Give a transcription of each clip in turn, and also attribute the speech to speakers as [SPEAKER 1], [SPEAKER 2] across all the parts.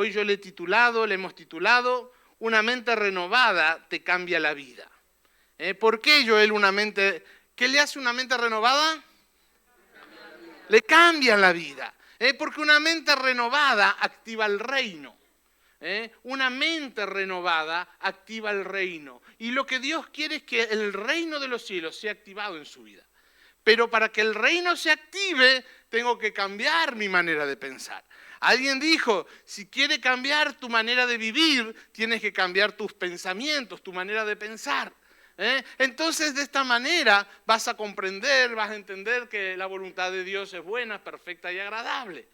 [SPEAKER 1] Hoy yo le hemos titulado, Una mente renovada te cambia la vida. ¿Por qué, Joel, qué le hace una mente renovada? Le cambia la vida. Porque una mente renovada activa el reino. Una mente renovada activa el reino. Y lo que Dios quiere es que el reino de los cielos sea activado en su vida. Pero para que el reino se active, tengo que cambiar mi manera de pensar. Alguien dijo, si quieres cambiar tu manera de vivir, tienes que cambiar tus pensamientos, tu manera de pensar. Entonces, de esta manera vas a comprender, vas a entender que la voluntad de Dios es buena, perfecta y agradable.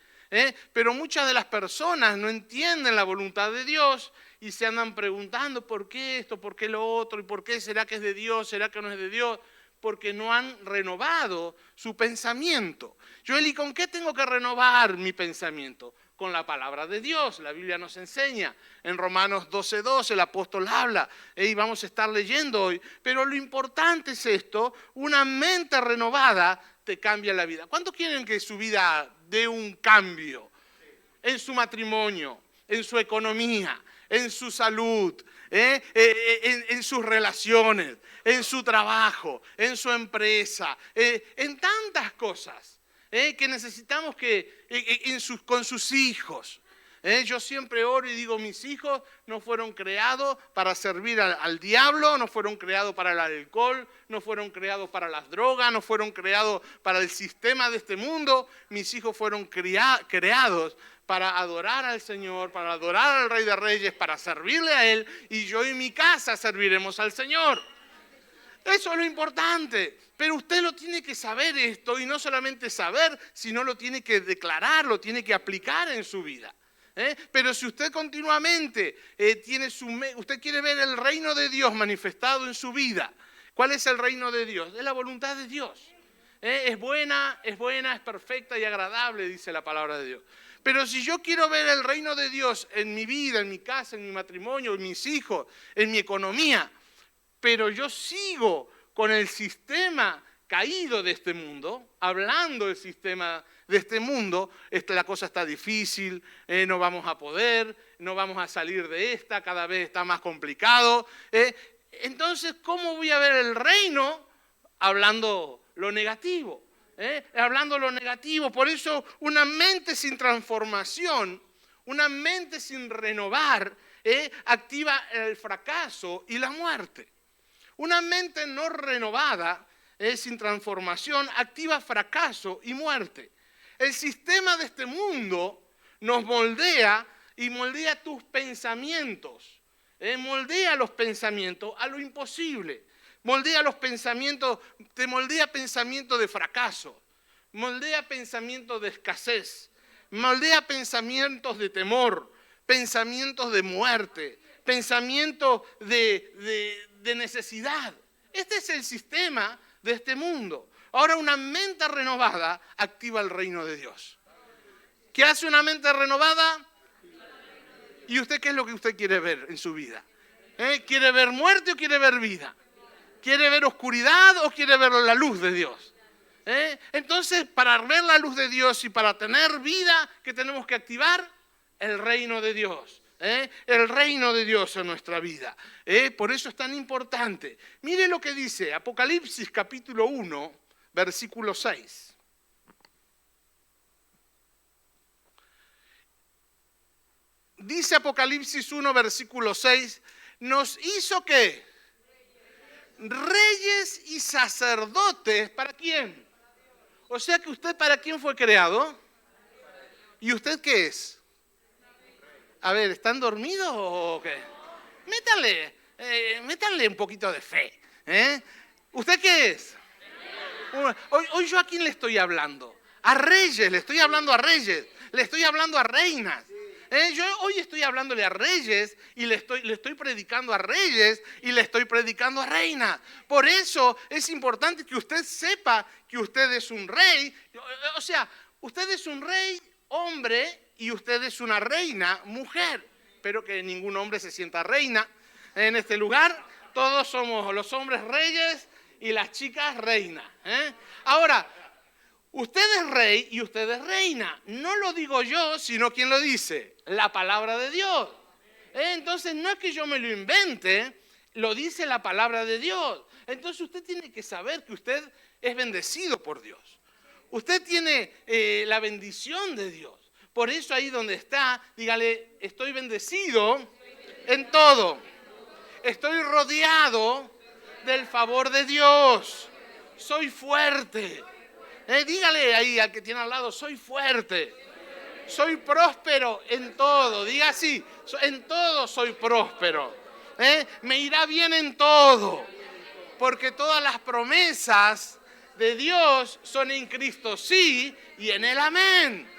[SPEAKER 1] Pero muchas de las personas no entienden la voluntad de Dios y se andan preguntando por qué esto, por qué lo otro, y por qué será que es de Dios, será que no es de Dios, porque no han renovado su pensamiento. Joel, ¿y con qué tengo que renovar mi pensamiento? Con la palabra de Dios. La Biblia nos enseña. En Romanos 12:2 el apóstol habla, y vamos a estar leyendo hoy. Pero lo importante es esto, una mente renovada te cambia la vida. ¿Cuántos quieren que su vida dé un cambio? En su matrimonio, en su economía, en su salud, en sus relaciones, en su trabajo, en su empresa, en tantas cosas que necesitamos con sus hijos. Yo siempre oro y digo, mis hijos no fueron creados para servir al diablo, no fueron creados para el alcohol, no fueron creados para las drogas, no fueron creados para el sistema de este mundo. Mis hijos fueron creados para adorar al Señor, para adorar al Rey de Reyes, para servirle a Él, y yo y mi casa serviremos al Señor. Eso es lo importante, pero usted lo tiene que saber esto, y no solamente saber, sino lo tiene que declarar, lo tiene que aplicar en su vida. Pero si usted continuamente usted quiere ver el reino de Dios manifestado en su vida, ¿cuál es el reino de Dios? Es la voluntad de Dios. Es buena, es perfecta y agradable, dice la palabra de Dios. Pero si yo quiero ver el reino de Dios en mi vida, en mi casa, en mi matrimonio, en mis hijos, en mi economía, pero yo sigo con el sistema caído de este mundo, hablando del sistema de este mundo, la cosa está difícil, no vamos a poder, no vamos a salir de esta, cada vez está más complicado. Entonces, ¿cómo voy a ver el reino hablando lo negativo? Hablando lo negativo. Por eso una mente sin transformación, una mente sin renovar, activa el fracaso y la muerte. Una mente no renovada, sin transformación, activa fracaso y muerte. El sistema de este mundo nos moldea y moldea tus pensamientos. Moldea los pensamientos a lo imposible. Moldea los pensamientos, te moldea pensamientos de fracaso. Moldea pensamientos de escasez. Moldea pensamientos de temor. Pensamientos de muerte. Pensamientos de necesidad. Este es el sistema de este mundo. Ahora, una mente renovada activa el reino de Dios. ¿Qué hace una mente renovada? ¿Y usted qué es lo que usted quiere ver en su vida? ¿Quiere ver muerte o quiere ver vida? ¿Quiere ver oscuridad o quiere ver la luz de Dios? Entonces, para ver la luz de Dios y para tener vida, ¿qué tenemos que activar? El reino de Dios. El reino de Dios en nuestra vida. Por eso es tan importante. Mire lo que dice Apocalipsis capítulo 1, versículo 6. Dice Apocalipsis 1, versículo 6, nos hizo ¿qué? Reyes y sacerdotes. ¿Para quién? O sea que usted, ¿para quién fue creado? ¿Y usted qué es? A ver, ¿están dormidos o qué? Métanle un poquito de fe. ¿Usted qué es? Hoy yo a quién le estoy hablando. A reyes, le estoy hablando a reyes. Le estoy hablando a reinas. Yo hoy estoy hablándole a reyes y le estoy predicando a reyes y le estoy predicando a reinas. Por eso es importante que usted sepa que usted es un rey. O sea, usted es un rey hombre y usted es una reina mujer. Espero que ningún hombre se sienta reina en este lugar. Todos somos los hombres reyes y las chicas reinas. Ahora, Usted es rey y usted es reina. No lo digo yo, sino ¿quién lo dice? La palabra de Dios. Entonces no es que yo me lo invente, lo dice la palabra de Dios. Entonces usted tiene que saber que usted es bendecido por Dios. Usted tiene la bendición de Dios. Por eso ahí donde está, dígale, estoy bendecido en todo. Estoy rodeado del favor de Dios. Soy fuerte. Dígale ahí al que tiene al lado, soy fuerte. Soy próspero en todo. Diga así, en todo soy próspero. Me irá bien en todo. Porque todas las promesas de Dios son en Cristo sí y en Él amén.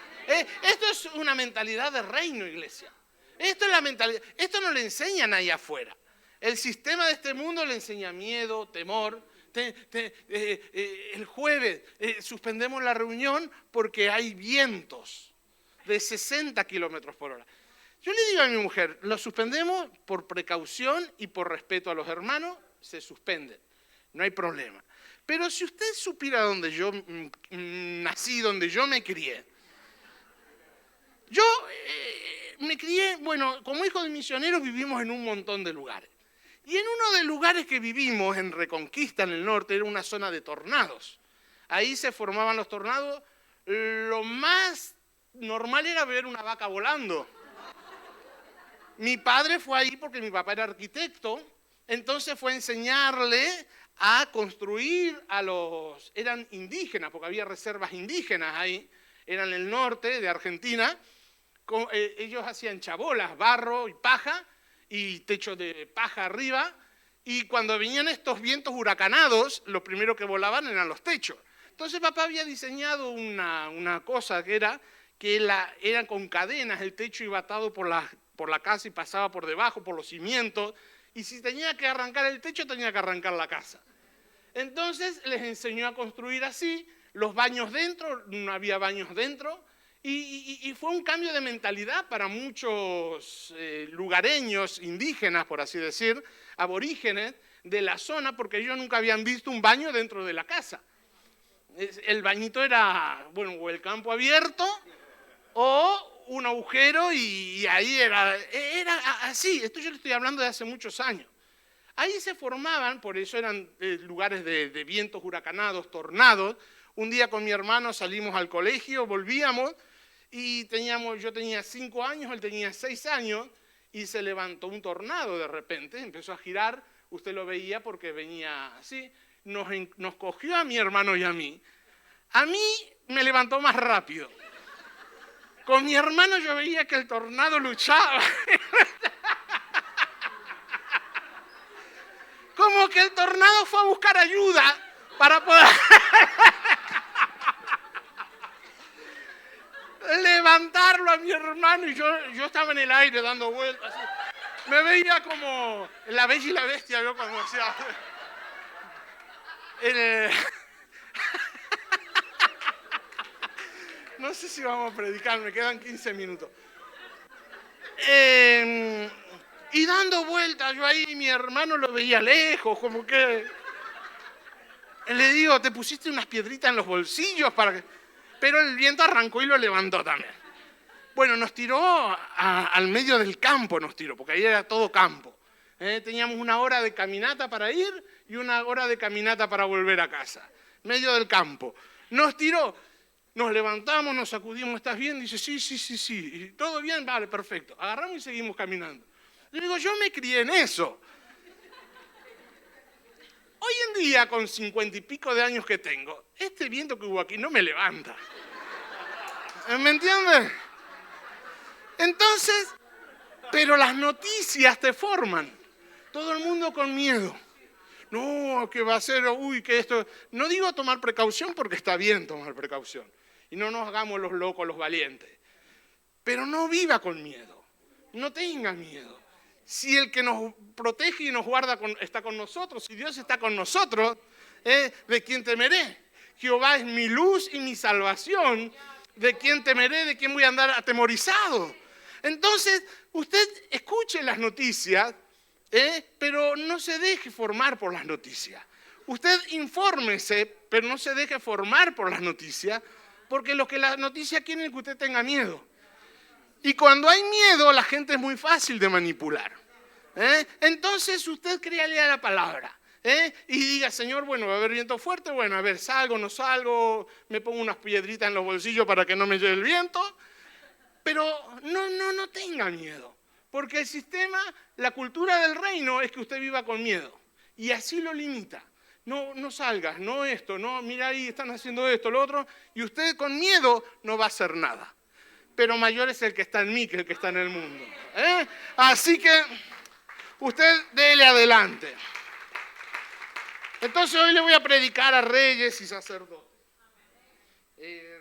[SPEAKER 1] Esto es una mentalidad de reino, iglesia. Esto es la mentalidad. Esto no le enseñan ahí afuera. El sistema de este mundo le enseña miedo, temor. El jueves suspendemos la reunión porque hay vientos de 60 kilómetros por hora. Yo le digo a mi mujer, lo suspendemos por precaución y por respeto a los hermanos, se suspende, no hay problema. Pero si usted supiera donde yo nací, donde yo me crié, yo me crié, bueno, como hijo de misioneros vivimos en un montón de lugares. Y en uno de los lugares que vivimos, en Reconquista, en el norte, era una zona de tornados. Ahí se formaban los tornados. Lo más normal era ver una vaca volando. Mi padre fue ahí porque mi papá era arquitecto, entonces fue a enseñarle a construir a los... Eran indígenas, porque había reservas indígenas ahí, eran el norte de Argentina. Ellos hacían chabolas, barro y paja, y techo de paja arriba, y cuando venían estos vientos huracanados, lo primero que volaban eran los techos. Entonces papá había diseñado una cosa que era con cadenas, el techo iba atado por la casa y pasaba por debajo, por los cimientos, y si tenía que arrancar el techo, tenía que arrancar la casa. Entonces les enseñó a construir así, los baños dentro, no había baños dentro, y fue un cambio de mentalidad para muchos lugareños, indígenas, por así decir, aborígenes de la zona, porque ellos nunca habían visto un baño dentro de la casa. El bañito era, bueno, o el campo abierto o un agujero y ahí era así. Esto yo le estoy hablando de hace muchos años. Ahí se formaban, por eso eran lugares de vientos huracanados, tornados. Un día con mi hermano salimos al colegio, volvíamos y yo tenía 5 años, él tenía 6 años y se levantó un tornado de repente, empezó a girar, usted lo veía porque venía así, nos cogió a mi hermano y a mí. A mí me levantó más rápido. Con mi hermano yo veía que el tornado luchaba. Como que el tornado fue a buscar ayuda para poder levantarlo a mi hermano, y yo estaba en el aire dando vueltas. Así. Me veía como La Bella y la Bestia, yo cuando decía... No sé si vamos a predicar, me quedan 15 minutos. Y dando vueltas, yo ahí, mi hermano lo veía lejos, como que... Le digo, te pusiste unas piedritas en los bolsillos para que... Pero el viento arrancó y lo levantó también. Bueno, nos tiró al medio del campo, porque ahí era todo campo. Teníamos 1 hora de caminata para ir y 1 hora de caminata para volver a casa. Medio del campo. Nos tiró, nos levantamos, nos sacudimos, ¿estás bien? Dice, sí. ¿Y todo bien? Vale, perfecto. Agarramos y seguimos caminando. Le digo, yo me crié en eso. Hoy en día, con 50 y pico de años que tengo, este viento que hubo aquí no me levanta. ¿Me entiendes? Entonces, pero las noticias te forman. Todo el mundo con miedo. No, que va a ser, que esto... No digo tomar precaución porque está bien tomar precaución. Y no nos hagamos los locos, los valientes. Pero no viva con miedo. No tenga miedo. Si el que nos protege y nos guarda está con nosotros, si Dios está con nosotros, ¿de quién temeré? Jehová es mi luz y mi salvación. ¿De quién temeré? ¿De quién voy a andar atemorizado? Entonces, usted escuche las noticias, pero no se deje formar por las noticias. usted infórmese, pero no se deje formar por las noticias, porque los que las noticias quieren es que usted tenga miedo. Y cuando hay miedo, la gente es muy fácil de manipular. Entonces usted créale a la palabra. Y diga, Señor, bueno, va a haber viento fuerte, bueno, a ver, salgo, no salgo, me pongo unas piedritas en los bolsillos para que no me lleve el viento, pero no tenga miedo, porque el sistema, la cultura del reino es que usted viva con miedo, y así lo limita. No salgas, no esto, no, mira ahí están haciendo esto, lo otro, y usted con miedo no va a hacer nada. Pero mayor es el que está en mí que el que está en el mundo. Así que usted dele adelante. Entonces hoy le voy a predicar a reyes y sacerdotes.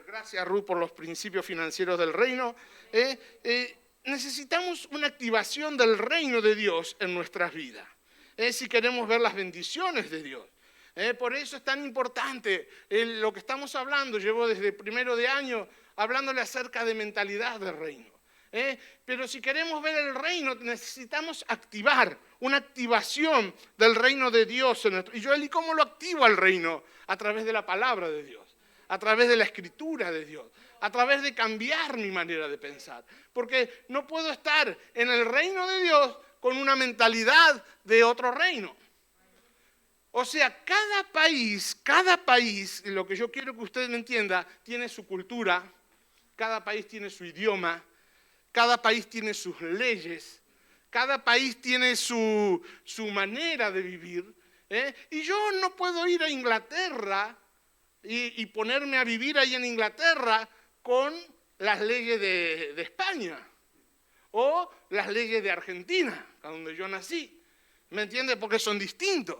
[SPEAKER 1] Gracias, Ruth, por los principios financieros del reino. Necesitamos una activación del reino de Dios en nuestras vidas, si queremos ver las bendiciones de Dios. Por eso es tan importante lo que estamos hablando. Llevo desde primero de año hablándole acerca de mentalidad del reino. Pero si queremos ver el reino, necesitamos activar una activación del reino de Dios. Y Joel, ¿y cómo lo activo al reino? A través de la palabra de Dios, a través de la escritura de Dios, a través de cambiar mi manera de pensar. Porque no puedo estar en el reino de Dios con una mentalidad de otro reino. O sea, cada país, lo que yo quiero que usted me entienda, tiene su cultura, cada país tiene su idioma, cada país tiene sus leyes, cada país tiene su manera de vivir. Y yo no puedo ir a Inglaterra y ponerme a vivir ahí en Inglaterra con las leyes de España o las leyes de Argentina, donde yo nací. ¿Me entiende? Porque son distintos.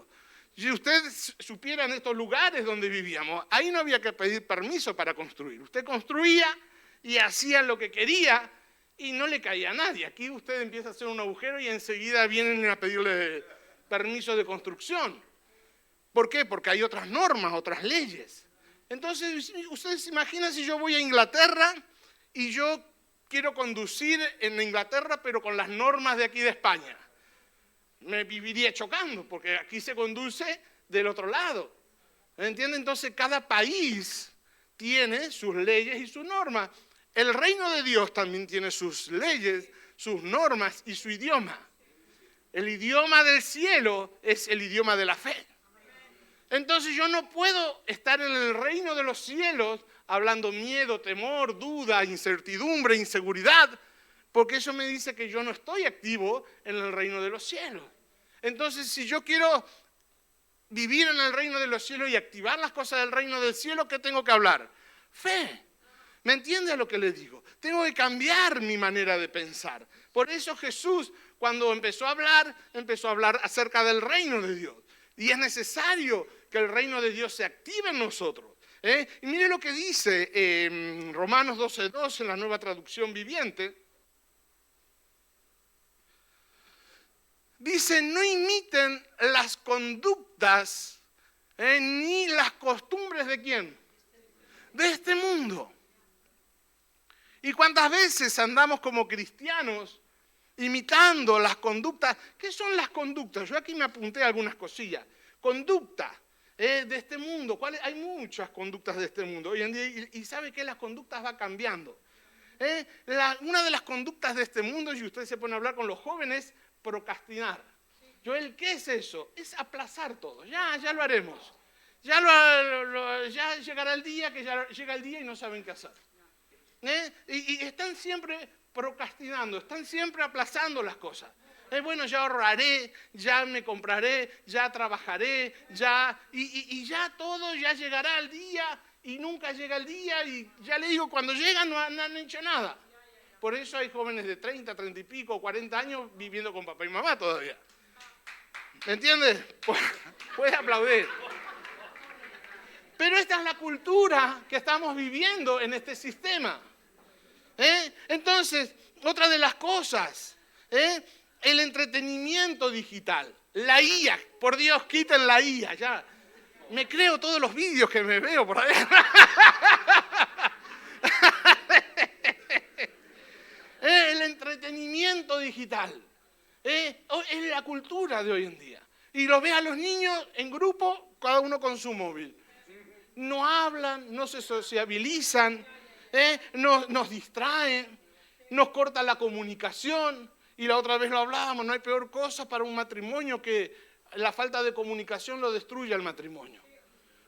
[SPEAKER 1] Si usted supiera en estos lugares donde vivíamos, ahí no había que pedir permiso para construir. Usted construía y hacía lo que quería y no le caía a nadie. Aquí usted empieza a hacer un agujero y enseguida vienen a pedirle permiso de construcción. ¿Por qué? Porque hay otras normas, otras leyes. Entonces, usted se imagina si yo voy a Inglaterra y yo quiero conducir en Inglaterra, pero con las normas de aquí de España. Me viviría chocando, porque aquí se conduce del otro lado. ¿Me entiende? Entonces, cada país tiene sus leyes y sus normas. El reino de Dios también tiene sus leyes, sus normas y su idioma. El idioma del cielo es el idioma de la fe. Entonces yo no puedo estar en el reino de los cielos hablando miedo, temor, duda, incertidumbre, inseguridad, porque eso me dice que yo no estoy activo en el reino de los cielos. Entonces, si yo quiero vivir en el reino de los cielos y activar las cosas del reino del cielo, ¿qué tengo que hablar? Fe. ¿Me entiende lo que le digo? Tengo que cambiar mi manera de pensar. Por eso Jesús, cuando empezó a hablar acerca del reino de Dios. Y es necesario que el reino de Dios se active en nosotros. Y mire lo que dice Romanos 12:2 en la Nueva Traducción Viviente. Dice, no imiten las conductas ni las costumbres de ¿quién? De este mundo. ¿Y cuántas veces andamos como cristianos imitando las conductas? ¿Qué son las conductas? Yo aquí me apunté algunas cosillas. Conducta de este mundo. Hay muchas conductas de este mundo hoy en día y ¿sabe qué? Las conductas van cambiando. Una de las conductas de este mundo, y usted se pone a hablar con los jóvenes, procrastinar. Joel, ¿qué es eso? Es aplazar todo. Ya lo haremos. Ya llegará el día que ya llega el día y no saben qué hacer. Y están siempre procrastinando, están siempre aplazando las cosas. Bueno, ya ahorraré, ya me compraré, ya trabajaré, y ya todo ya llegará el día y nunca llega el día y ya le digo, cuando llegan no han hecho nada. Por eso hay jóvenes de 30, 30 y pico, 40 años viviendo con papá y mamá todavía. ¿Me entiendes? Puedes aplaudir. Pero esta es la cultura que estamos viviendo en este sistema. Entonces, otra de las cosas, el entretenimiento digital, la IA, por Dios, quiten la IA, ya. Me creo todos los vídeos que me veo por ahí. El entretenimiento digital, es la cultura de hoy en día. Y lo ve a los niños en grupo cada uno con su móvil. No hablan, no se sociabilizan, nos distraen, nos cortan la comunicación. Y la otra vez lo hablábamos, no hay peor cosa para un matrimonio que la falta de comunicación lo destruya el matrimonio.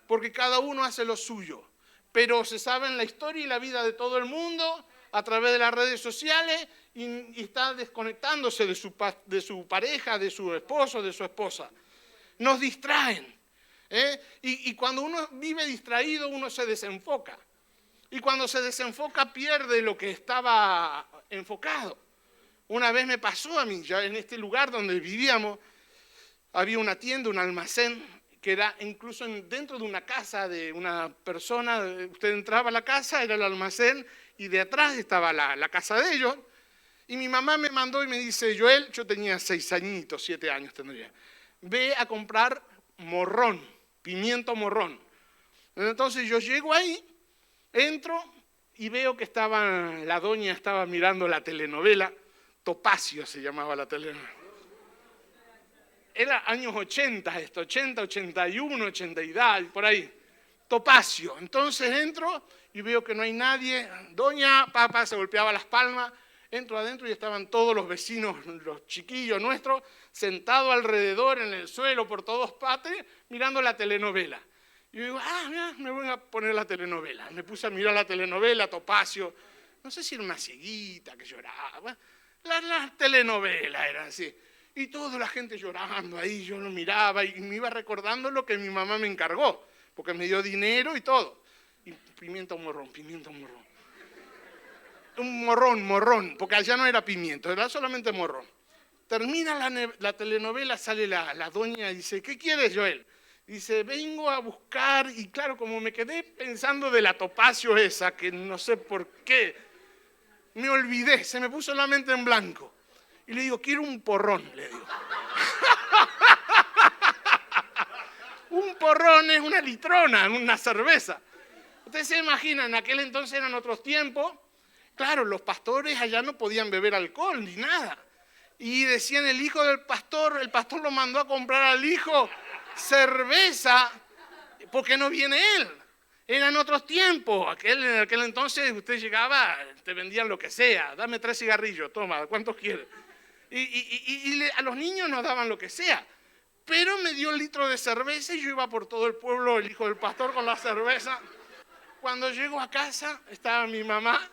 [SPEAKER 1] Porque cada uno hace lo suyo. Pero se sabe la historia y la vida de todo el mundo a través de las redes sociales y está desconectándose de su pareja, de su esposo, de su esposa. Nos distraen. Y cuando uno vive distraído, uno se desenfoca. Y cuando se desenfoca, pierde lo que estaba enfocado. Una vez me pasó a mí, ya en este lugar donde vivíamos, había una tienda, un almacén, que era incluso dentro de una casa de una persona. Usted entraba a la casa, era el almacén, y de atrás estaba la casa de ellos. Y mi mamá me mandó y me dice, Joel, yo tenía 6 añitos, 7 años tendría, ve a comprar morrón, pimiento morrón. Entonces yo llego ahí, entro y veo que la doña estaba mirando la telenovela, Topacio se llamaba la telenovela. Era años 80 esto, 80, 81, 82, por ahí. Topacio. Entonces entro y veo que no hay nadie. Doña, papá se golpeaba las palmas. Entro adentro y estaban todos los vecinos, los chiquillos nuestros, sentados alrededor en el suelo por todos partes, mirando la telenovela. Y yo digo, mira, me voy a poner la telenovela. Me puse a mirar la telenovela, Topacio. No sé si era una cieguita que lloraba. La telenovela era así. Y toda la gente llorando ahí, yo lo miraba y me iba recordando lo que mi mamá me encargó, porque me dio dinero y todo. Y pimiento morrón. Un morrón, porque allá no era pimiento, era solamente morrón. Termina la telenovela, sale la doña y dice, ¿qué quieres, Joel? Dice, vengo a buscar, y claro, como me quedé pensando de la Topacio esa, que no sé por qué, me olvidé, se me puso la mente en blanco. Y le digo, quiero un porrón, le digo. Un porrón es una litrona, una cerveza. Ustedes se imaginan, en aquel entonces eran otros tiempos. Claro, los pastores allá no podían beber alcohol ni nada. Y decían, el hijo del pastor, el pastor lo mandó a comprar al hijo cerveza, porque no viene él. Eran otros tiempos. En aquel entonces usted llegaba, te vendían lo que sea. Dame 3 cigarrillos, toma, ¿cuántos quieres? Y a los niños nos daban lo que sea. Pero me dio 1 litro de cerveza y yo iba por todo el pueblo, el hijo del pastor, con la cerveza. Cuando llego a casa, estaba mi mamá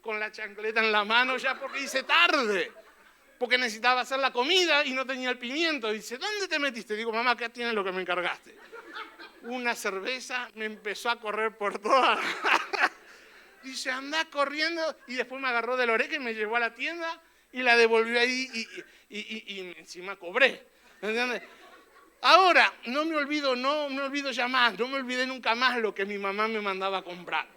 [SPEAKER 1] con la chancleta en la mano ya porque hice tarde. Porque necesitaba hacer la comida y no tenía el pimiento. Dice, ¿dónde te metiste? Digo, mamá, acá tienes lo que me encargaste. Una cerveza, me empezó a correr por todas. Dice, anda corriendo. Y después me agarró de la oreja y me llevó a la tienda y la devolvió ahí y encima cobré. ¿Entiendes? Ahora, no me olvido ya más, no me olvidé nunca más lo que mi mamá me mandaba a comprar.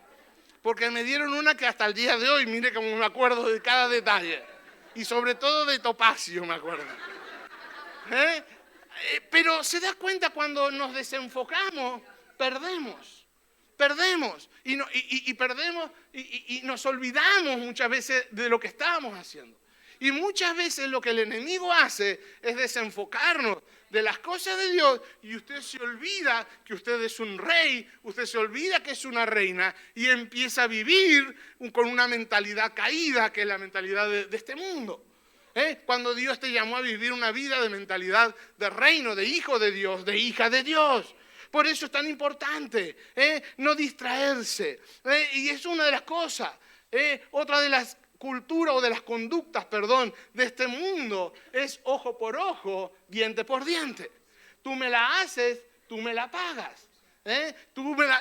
[SPEAKER 1] Porque me dieron una que hasta el día de hoy, mire cómo me acuerdo de cada detalle. Y sobre todo de Topacio me acuerdo. Pero se da cuenta, cuando nos desenfocamos, perdemos. Y perdemos y nos olvidamos muchas veces de lo que estábamos haciendo. Y muchas veces lo que el enemigo hace es desenfocarnos de las cosas de Dios, y usted se olvida que usted es un rey, usted se olvida que es una reina y empieza a vivir con una mentalidad caída, que es la mentalidad de este mundo. Cuando Dios te llamó a vivir una vida de mentalidad de reino, de hijo de Dios, de hija de Dios. Por eso es tan importante no distraerse. Y es una de las cosas. Otra de las cultura o de las conductas, de este mundo es ojo por ojo, diente por diente. Tú me la haces, tú me la pagas.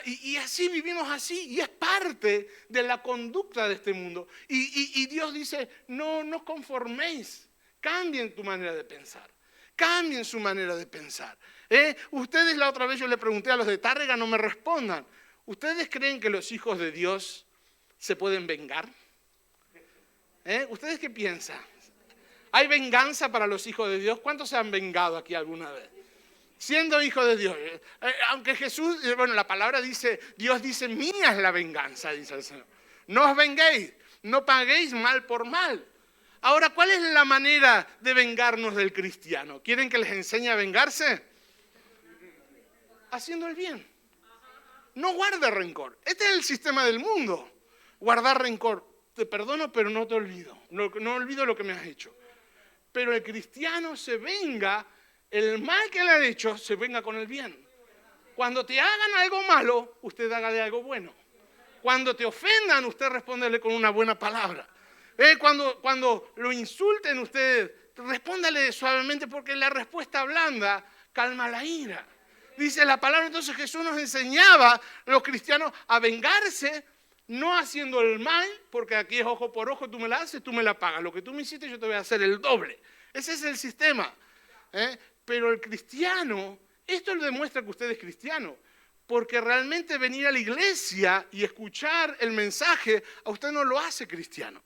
[SPEAKER 1] Y así vivimos así, y es parte de la conducta de este mundo. Y Dios dice, no os conforméis, cambien tu manera de pensar, cambien su manera de pensar. Ustedes, la otra vez yo le pregunté a los de Tárrega, no me respondan. ¿Ustedes creen que los hijos de Dios se pueden vengar? ¿Ustedes qué piensan? ¿Hay venganza para los hijos de Dios? ¿Cuántos se han vengado aquí alguna vez? Siendo hijo de Dios. Aunque Jesús, la palabra dice, Dios dice, mía es la venganza, dice el Señor. No os venguéis, no paguéis mal por mal. Ahora, ¿cuál es la manera de vengarnos del cristiano? ¿Quieren que les enseñe a vengarse? haciendo el bien. No guarde rencor. Este es el sistema del mundo. Guardar rencor. Te perdono, pero no te olvido. No olvido lo que me has hecho. Pero el cristiano se venga, el mal que le han hecho, se venga con el bien. Cuando te hagan algo malo, usted hágale algo bueno. Cuando te ofendan, usted respóndele con una buena palabra. Cuando lo insulten, usted respóndale suavemente, porque la respuesta blanda calma la ira. Dice la palabra, entonces Jesús nos enseñaba a los cristianos a vengarse, no haciendo el mal, porque aquí es ojo por ojo, tú me la haces, tú me la pagas. Lo que tú me hiciste, yo te voy a hacer el doble. Ese es el sistema. Pero el cristiano, esto le demuestra que usted es cristiano, porque realmente venir a la iglesia y escuchar el mensaje, a usted no lo hace cristiano.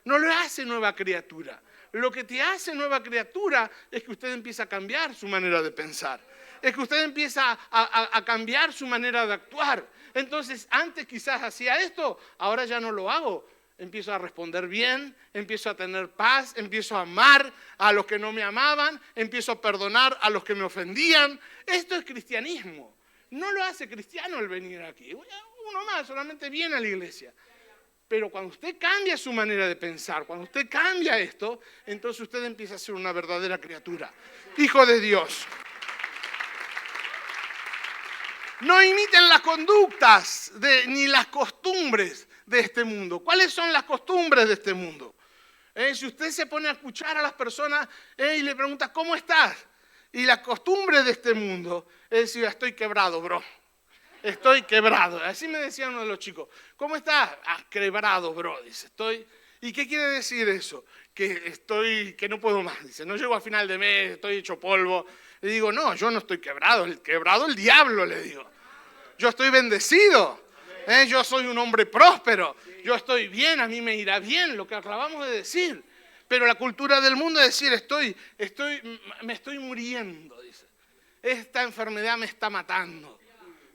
[SPEAKER 1] No lo hace nueva criatura. Lo que te hace nueva criatura es que usted empieza a cambiar su manera de pensar. Es que usted empieza a cambiar su manera de actuar. Entonces, antes quizás hacía esto, ahora ya no lo hago. Empiezo a responder bien, empiezo a tener paz, empiezo a amar a los que no me amaban, empiezo a perdonar a los que me ofendían. Esto es cristianismo. No lo hace cristiano el venir aquí. Uno más, solamente viene a la iglesia. Pero cuando usted cambia su manera de pensar, cuando usted cambia esto, entonces usted empieza a ser una verdadera criatura. Hijo de Dios. No imiten las conductas ni las costumbres de este mundo. ¿Cuáles son las costumbres de este mundo? Si usted se pone a escuchar a las personas y le pregunta, ¿cómo estás? Y la costumbre de este mundo es decir, estoy quebrado, bro. Estoy quebrado. Así me decía uno de los chicos. ¿Cómo estás? Quebrado, bro. Dice, estoy... ¿Y qué quiere decir eso? Que no puedo más. Dice, no llego a final de mes, estoy hecho polvo. Le digo, no, yo no estoy quebrado. El quebrado el diablo, le digo. Yo estoy bendecido. Yo soy un hombre próspero. Yo estoy bien, a mí me irá bien, lo que acabamos de decir. Pero la cultura del mundo es decir, me estoy muriendo, dice. Esta enfermedad me está matando.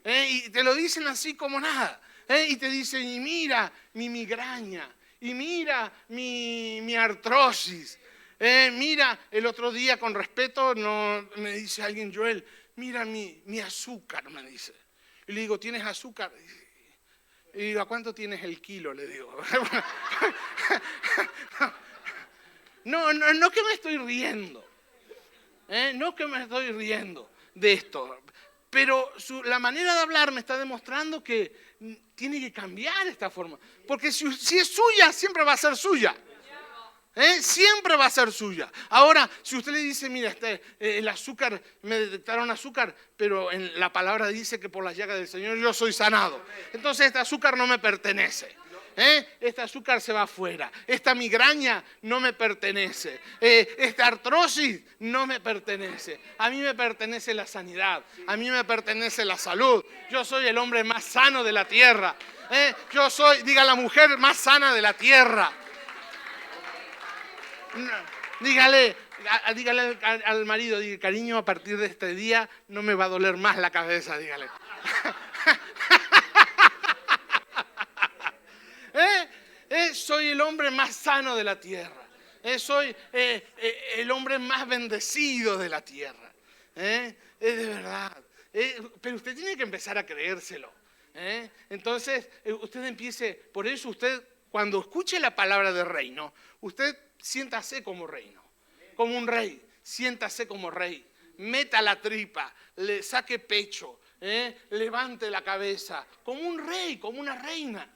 [SPEAKER 1] Y te lo dicen así como nada. Y te dicen, y mira mi migraña, y mira mi artrosis. Mira, el otro día, con respeto, me dice alguien, Joel, mira mi azúcar, me dice. Y le digo, ¿tienes azúcar? Y digo, ¿a cuánto tienes el kilo? Le digo. No que me estoy riendo. No que me estoy riendo de esto. Pero la manera de hablar me está demostrando que tiene que cambiar esta forma. Porque si es suya, siempre va a ser suya. Siempre va a ser suya. Ahora, si usted le dice, mira, el azúcar, me detectaron azúcar, pero en la palabra dice que por las llagas del Señor yo soy sanado. Entonces este azúcar no me pertenece. Este azúcar se va afuera. Esta migraña no me pertenece. Esta artrosis no me pertenece. A mí me pertenece la sanidad. A mí me pertenece la salud. Yo soy el hombre más sano de la tierra. Yo soy, diga la mujer más sana de la tierra. Dígale al marido, diga, cariño, a partir de este día no me va a doler más la cabeza, dígale. Soy el hombre más sano de la tierra. Soy el hombre más bendecido de la tierra. Es de verdad. Pero usted tiene que empezar a creérselo. Entonces, usted empiece, por eso usted, cuando escuche la palabra de reino, usted siéntase como reino, como un rey, siéntase como rey, meta la tripa, le saque pecho, levante la cabeza, como un rey, como una reina.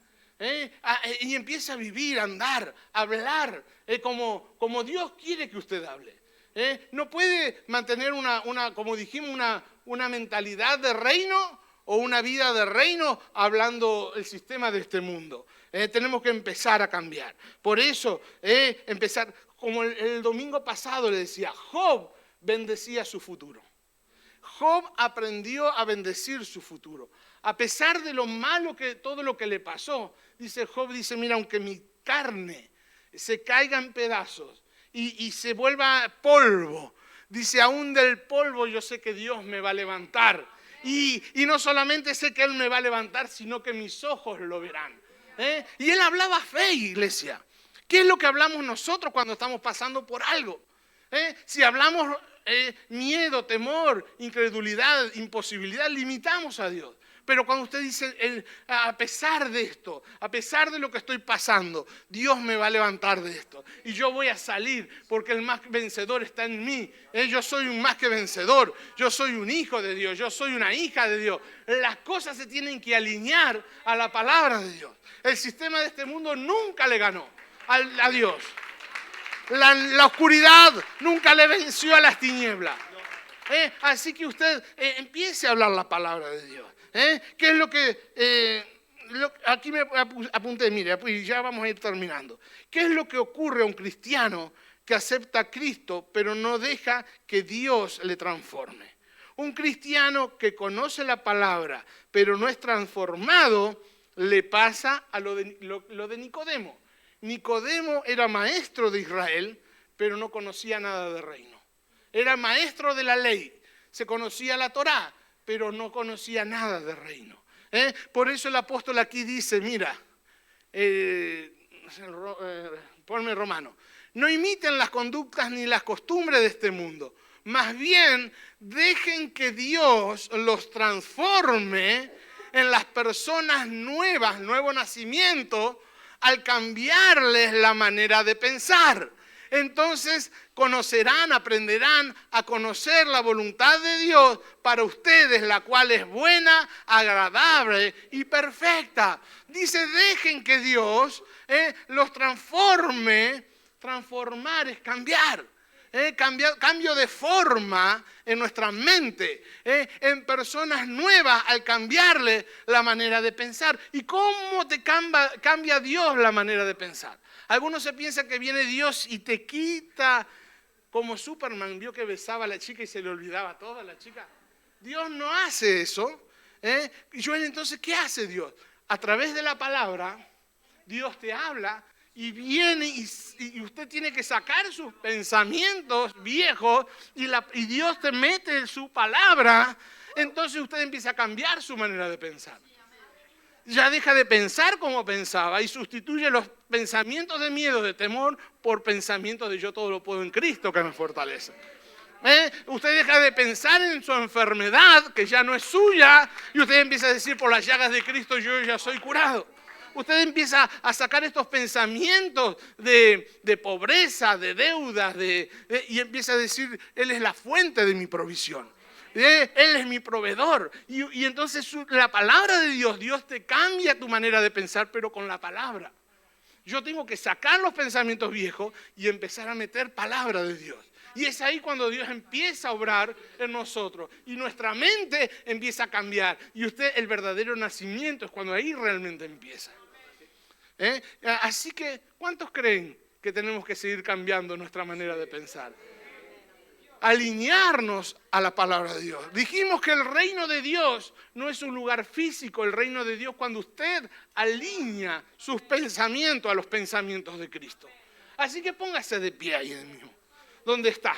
[SPEAKER 1] Y empieza a vivir, a andar, a hablar como Dios quiere que usted hable. No puede mantener como dijimos, una mentalidad de reino o una vida de reino hablando el sistema de este mundo. Tenemos que empezar a cambiar. Por eso, empezar, como el domingo pasado le decía, Job bendecía su futuro. Job aprendió a bendecir su futuro. A pesar de lo malo todo lo que le pasó, Job dice, mira, aunque mi carne se caiga en pedazos y se vuelva polvo, dice, aún del polvo yo sé que Dios me va a levantar. Y no solamente sé que Él me va a levantar, sino que mis ojos lo verán. Y él hablaba fe, iglesia. ¿Qué es lo que hablamos nosotros cuando estamos pasando por algo? Si hablamos miedo, temor, incredulidad, imposibilidad, limitamos a Dios. Pero cuando usted dice, a pesar de esto, a pesar de lo que estoy pasando, Dios me va a levantar de esto. Y yo voy a salir porque el más vencedor está en mí. Yo soy un más que vencedor. Yo soy un hijo de Dios. Yo soy una hija de Dios. Las cosas se tienen que alinear a la palabra de Dios. El sistema de este mundo nunca le ganó a Dios. La oscuridad nunca le venció a las tinieblas. Así que usted empiece a hablar la palabra de Dios. ¿Qué es lo que... aquí me apunté, mire, ya vamos a ir terminando. ¿Qué es lo que ocurre a un cristiano que acepta a Cristo, pero no deja que Dios le transforme? Un cristiano que conoce la palabra, pero no es transformado, le pasa a lo de Nicodemo. Nicodemo era maestro de Israel, pero no conocía nada de reino. Era maestro de la ley, se conocía la Torá, pero no conocía nada de reino. Por eso el apóstol aquí dice, mira, ponme Romano, no imiten las conductas ni las costumbres de este mundo, más bien dejen que Dios los transforme en las personas nuevas, nuevo nacimiento, al cambiarles la manera de pensar. Entonces conocerán, aprenderán a conocer la voluntad de Dios para ustedes, la cual es buena, agradable y perfecta. Dice, dejen que Dios los transforme. Transformar es cambiar. Cambio de forma en nuestra mente, en personas nuevas al cambiarle la manera de pensar. ¿Y cómo te cambia Dios la manera de pensar? Algunos se piensan que viene Dios y te quita, como Superman, vio que besaba a la chica y se le olvidaba toda la chica. Dios no hace eso. Y Joel, entonces, ¿qué hace Dios? A través de la palabra, Dios te habla y viene y usted tiene que sacar sus pensamientos viejos y Dios te mete su palabra. Entonces usted empieza a cambiar su manera de pensar. Ya deja de pensar como pensaba y sustituye los pensamientos de miedo, de temor, por pensamientos de yo todo lo puedo en Cristo que me fortalece. Usted deja de pensar en su enfermedad, que ya no es suya, y usted empieza a decir, por las llagas de Cristo yo ya soy curado. Usted empieza a sacar estos pensamientos de pobreza, de deudas, y empieza a decir, Él es la fuente de mi provisión. Él es mi proveedor. Y entonces la palabra de Dios, Dios te cambia tu manera de pensar, pero con la palabra. Yo tengo que sacar los pensamientos viejos y empezar a meter palabra de Dios. Y es ahí cuando Dios empieza a obrar en nosotros. Y nuestra mente empieza a cambiar. Y el verdadero nacimiento es cuando ahí realmente empieza. Así que, ¿cuántos creen que tenemos que seguir cambiando nuestra manera de pensar? Alinearnos a la palabra de Dios. Dijimos que el reino de Dios no es un lugar físico. El reino de Dios cuando usted alinea sus pensamientos a los pensamientos de Cristo. Así que póngase de pie ahí mismo. ¿Dónde está?